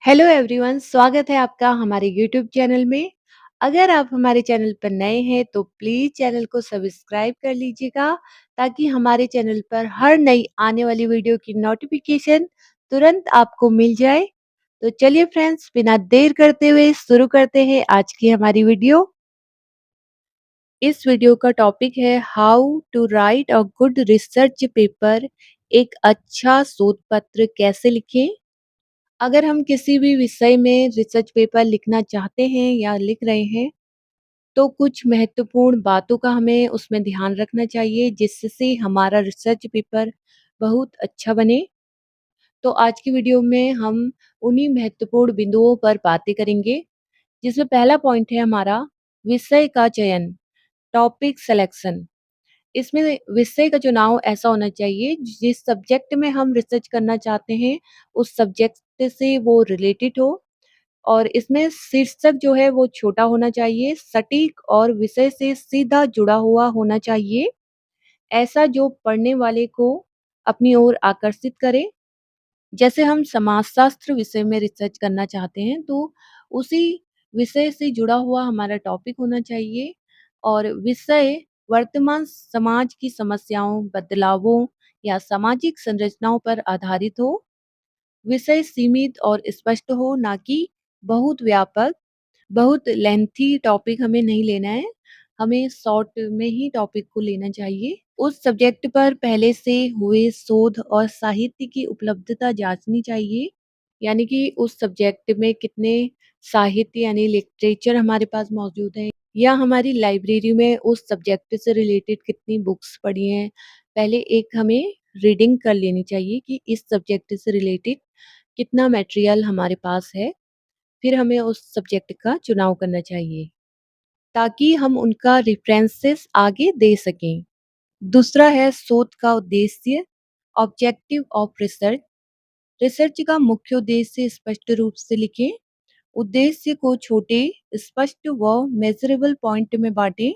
Hello everyone, स्वागत है आपका हमारे यूट्यूब चैनल में। अगर आप हमारे चैनल पर नए हैं तो प्लीज़ चैनल को सब्सक्राइब कर लीजिएगा ताकि हमारे चैनल पर हर नई आने वाली वीडियो की नोटिफिकेशन तुरंत आपको मिल जाए। तो चलिए फ्रेंड्स, बिना देर करते हुए शुरू करते हैं आज की हमारी वीडियो। इस वीडियो का टॉपिक है how to write a good research paper. एक अच्छा शोध पत्र कैसे लिखें। अगर हम किसी भी विषय में रिसर्च पेपर लिखना चाहते हैं या लिख रहे हैं, तो कुछ महत्वपूर्ण बातों का हमें उसमें ध्यान रखना चाहिए, जिससे हमारा रिसर्च पेपर बहुत अच्छा बने। तो आज की वीडियो में हम उन्हीं महत्वपूर्ण बिंदुओं पर बातें करेंगे, जिसमें पहला पॉइंट है हमारा विषय का चयन, टॉपिक सिलेक्शन। इसमें विषय का चुनाव ऐसा होना चाहिए जिस सब्जेक्ट में हम रिसर्च करना चाहते हैं, उस सब्जेक्ट से वो रिलेटेड हो। और इसमें शीर्षक जो है वो छोटा होना चाहिए, सटीक और विषय से सीधा जुड़ा हुआ होना चाहिए। ऐसा जो पढ़ने वाले को अपनी ओर आकर्षित करे। जैसे हम समाजशास्त्र विषय में रिसर्च करना चाहते हैं, तो उसी विषय से जुड़ा हुआ हमारा टॉपिक होना चाहिए और विषय वर्तमान समाज की समस्याओं, बदलावों या सामाजिक संरचनाओं पर आधारित हो। विषय सीमित और स्पष्ट हो, ना कि बहुत व्यापक। बहुत लेंथी टॉपिक हमें नहीं लेना है, हमें शॉर्ट में ही टॉपिक को लेना चाहिए। उस सब्जेक्ट पर पहले से हुए शोध और साहित्य की उपलब्धता जांचनी चाहिए, यानी कि उस सब्जेक्ट में कितने साहित्य यानी लिटरेचर हमारे पास मौजूद है, या हमारी लाइब्रेरी में उस सब्जेक्ट से रिलेटेड कितनी बुक्स पड़ी हैं। पहले एक हमें रीडिंग कर लेनी चाहिए कि इस सब्जेक्ट से रिलेटेड कितना मटेरियल हमारे पास है। फिर हमें उस सब्जेक्ट का चुनाव करना चाहिए ताकि हम उनका रेफरेंसेस आगे दे सकें। दूसरा है शोध का उद्देश्य, ऑब्जेक्टिव ऑफ रिसर्च। रिसर्च का मुख्य उद्देश्य स्पष्ट रूप से लिखें। उद्देश्य को छोटे, स्पष्ट व मेजरेबल पॉइंट में बांटें।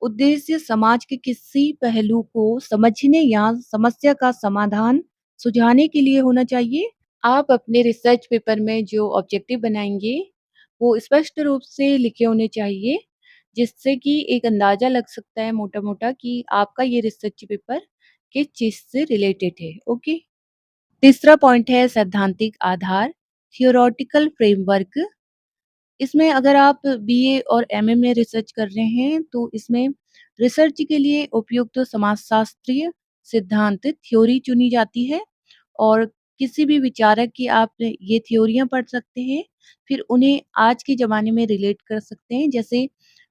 उद्देश्य समाज के किसी पहलू को समझने या समस्या का समाधान सुझाने के लिए होना चाहिए। आप अपने रिसर्च पेपर में जो ऑब्जेक्टिव बनाएंगे, वो स्पष्ट रूप से लिखे होने चाहिए, जिससे कि एक अंदाज़ा लग सकता है मोटा-मोटा कि आपका ये रिसर्च पेपर किस चीज़ से रिलेटेड है। ओके। तीसरा पॉइंट है सैद्धांतिक आधार, थियोरेटिकल फ्रेमवर्क। इसमें अगर आप बीए और एमए में रिसर्च कर रहे हैं, तो इसमें रिसर्च के लिए उपयुक्त तो समाजशास्त्रीय सिद्धांत थ्योरी चुनी जाती है और किसी भी विचारक की आप ये थ्योरियाँ पढ़ सकते हैं, फिर उन्हें आज के ज़माने में रिलेट कर सकते हैं। जैसे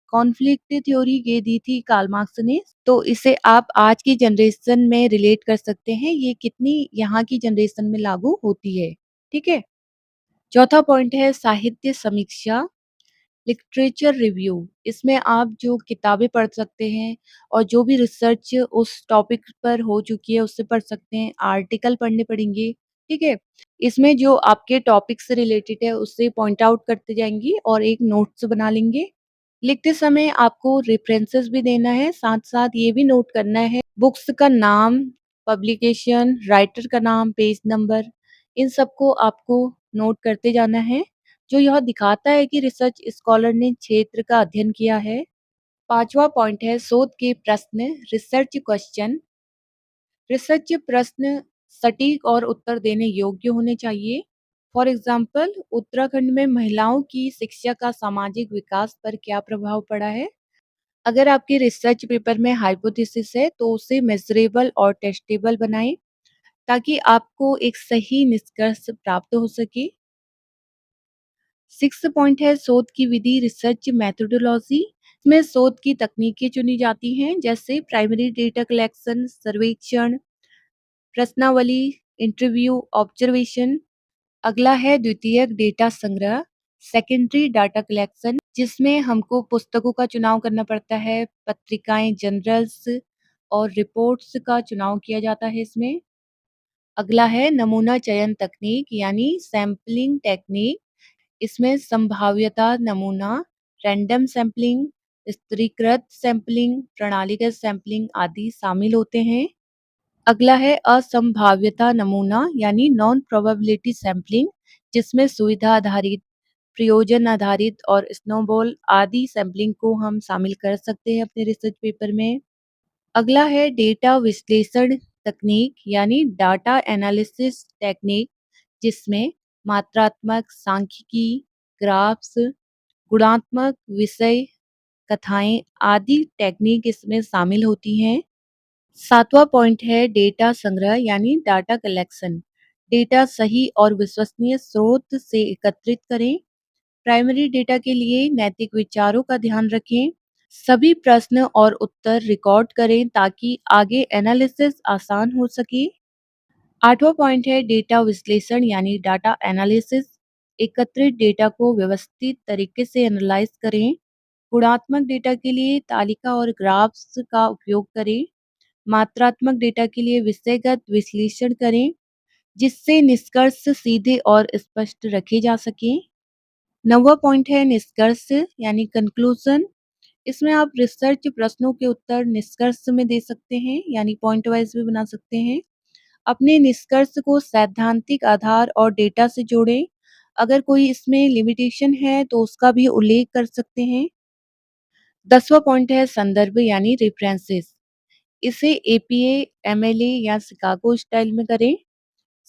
कॉन्फ्लिक्ट थ्योरी ये दी थी कार्ल मार्क्स ने, तो इसे आप आज की जनरेशन में रिलेट कर सकते हैं, ये कितनी यहाँ की जनरेशन में लागू होती है। ठीक है? चौथा पॉइंट है साहित्य समीक्षा, लिटरेचर रिव्यू। इसमें आप जो किताबें पढ़ सकते हैं और जो भी रिसर्च उस टॉपिक पर हो चुकी है उससे पढ़ सकते हैं, आर्टिकल पढ़ने पड़ेंगे, ठीक है? इसमें जो आपके टॉपिक से रिलेटेड है उससे पॉइंट आउट करते जाएँगी और एक नोट्स बना लेंगे। लिखते समय आपको रेफरेंसेस भी देना है, साथ-साथ ये भी नोट करना है बुक्स का नाम, पब्लिकेशन, राइटर का नाम, पेज नंबर, इन सबको आपको नोट करते जाना है, जो यह दिखाता है कि रिसर्च स्कॉलर ने क्षेत्र का अध्ययन किया है। पाँचवाँ पॉइंट है शोध के प्रश्न, रिसर्च क्वेश्चन। रिसर्च प्रश्न सटीक और उत्तर देने योग्य होने चाहिए। फॉर एग्जाम्पल, उत्तराखंड में महिलाओं की शिक्षा का सामाजिक विकास पर क्या प्रभाव पड़ा है? अगर आपके रिसर्च पेपर में हाइपोथेसिस है, तो उसे मेजरेबल और टेस्टेबल बनाएं ताकि आपको एक सही निष्कर्ष प्राप्त हो सके। सिक्स्थ पॉइंट है शोध की विधि, रिसर्च मेथोडोलॉजी। इसमें शोध की तकनीकें चुनी जाती हैं, जैसे प्राइमरी डेटा कलेक्शन, सर्वेक्षण, प्रश्नावली, इंटरव्यू, ऑब्जर्वेशन। अगला है द्वितीयक डेटा संग्रह, सेकेंडरी डाटा कलेक्शन, जिसमें हमको पुस्तकों का चुनाव करना पड़ता है, पत्रिकाएं, जर्नल्स और रिपोर्ट्स का चुनाव किया जाता है इसमें। अगला है नमूना चयन तकनीक यानी सैम्पलिंग टेक्निक। इसमें संभाव्यता नमूना, रैंडम सैंपलिंग, स्तरीकृत सैंपलिंग, प्रणालीगत सैंपलिंग आदि शामिल होते हैं। अगला है असंभाव्यता नमूना यानी नॉन प्रोबेबिलिटी सैंपलिंग, जिसमें सुविधा आधारित, प्रयोजन आधारित और स्नोबॉल आदि सैंपलिंग को हम शामिल कर सकते हैं अपने रिसर्च पेपर में। अगला है डेटा विश्लेषण तकनीक यानी डाटा एनालिसिस टेक्निक, जिसमें मात्रात्मक सांख्यिकी, ग्राफ्स, गुणात्मक विषय कथाएं आदि टेक्निक इसमें शामिल होती हैं। सातवां पॉइंट है डेटा संग्रह यानी डाटा कलेक्शन। डेटा सही और विश्वसनीय स्रोत से एकत्रित करें। प्राइमरी डेटा के लिए नैतिक विचारों का ध्यान रखें। सभी प्रश्न और उत्तर रिकॉर्ड करें ताकि आगे एनालिसिस आसान हो सके। आठवां पॉइंट है डेटा विश्लेषण यानी डाटा एनालिसिस। एकत्रित डेटा को व्यवस्थित तरीके से एनालाइज करें। गुणात्मक डेटा के लिए तालिका और ग्राफ्स का उपयोग करें। मात्रात्मक डेटा के लिए विषयगत विश्लेषण करें, जिससे निष्कर्ष सीधे और स्पष्ट रखे जा सकें। नौवां पॉइंट है निष्कर्ष यानी कंक्लूजन। इसमें आप रिसर्च प्रश्नों के उत्तर निष्कर्ष में दे सकते हैं यानी पॉइंट वाइज भी बना सकते हैं। अपने निष्कर्ष को सैद्धांतिक आधार और डेटा से जोड़ें। अगर कोई इसमें लिमिटेशन है तो उसका भी उल्लेख कर सकते हैं। 10वां पॉइंट है संदर्भ यानी रेफरेंसेस। इसे एपीए, एमएलए या शिकागो स्टाइल में करें।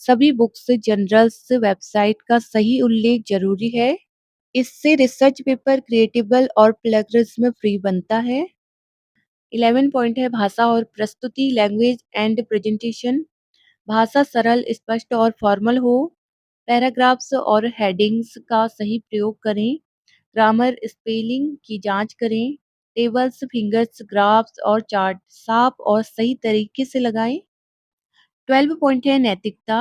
सभी बुक्स, जर्नल्स, वेबसाइट का सही उल्लेख जरूरी है। इससे रिसर्च पेपर क्रिएटेबल और प्लेगरिज्म फ्री बनता है। 11 पॉइंट है भाषा और प्रस्तुति, लैंग्वेज एंड प्रेजेंटेशन। भाषा सरल, स्पष्ट और फॉर्मल हो। पैराग्राफ्स और हेडिंग्स का सही प्रयोग करें। ग्रामर, स्पेलिंग की जांच करें। टेबल्स, फिगर्स, ग्राफ्स और चार्ट साफ और सही तरीके से लगाएं। 12 पॉइंट है नैतिकता।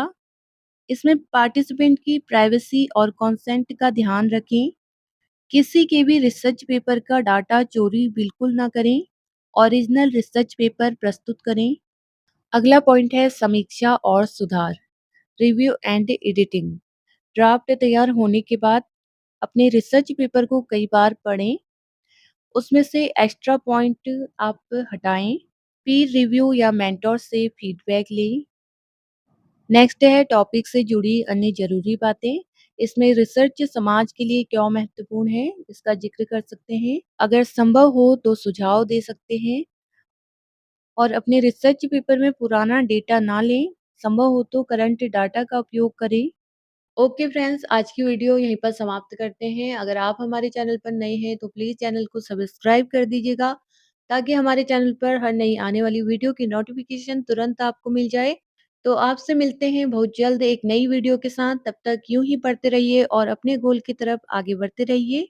इसमें पार्टिसिपेंट की प्राइवेसी और कंसेंट का ध्यान रखें। किसी के भी रिसर्च पेपर का डाटा चोरी बिल्कुल ना करें। ओरिजिनल रिसर्च पेपर प्रस्तुत करें। अगला पॉइंट है समीक्षा और सुधार, रिव्यू एंड एडिटिंग। ड्राफ्ट तैयार होने के बाद अपने रिसर्च पेपर को कई बार पढ़ें। उसमें से एक्स्ट्रा पॉइंट आप हटाएं। पीर रिव्यू या मेंटोर से फीडबैक लें। नेक्स्ट है टॉपिक से जुड़ी अन्य जरूरी बातें। इसमें रिसर्च समाज के लिए क्यों महत्वपूर्ण है, इसका जिक्र कर सकते हैं। अगर संभव हो तो सुझाव दे सकते हैं और अपने रिसर्च पेपर में पुराना डेटा ना लें। संभव हो तो करंट डाटा का उपयोग करें। ओके फ्रेंड्स, आज की वीडियो यहीं पर समाप्त करते हैं। अगर आप हमारे चैनल पर नए हैं तो प्लीज़ चैनल को सब्सक्राइब कर दीजिएगा, ताकि हमारे चैनल पर हर नई आने वाली वीडियो की नोटिफिकेशन तुरंत आपको मिल जाए। तो आपसे मिलते हैं बहुत जल्द एक नई वीडियो के साथ। तब तक यूं ही पढ़ते रहिए और अपने गोल की तरफ आगे बढ़ते रहिए।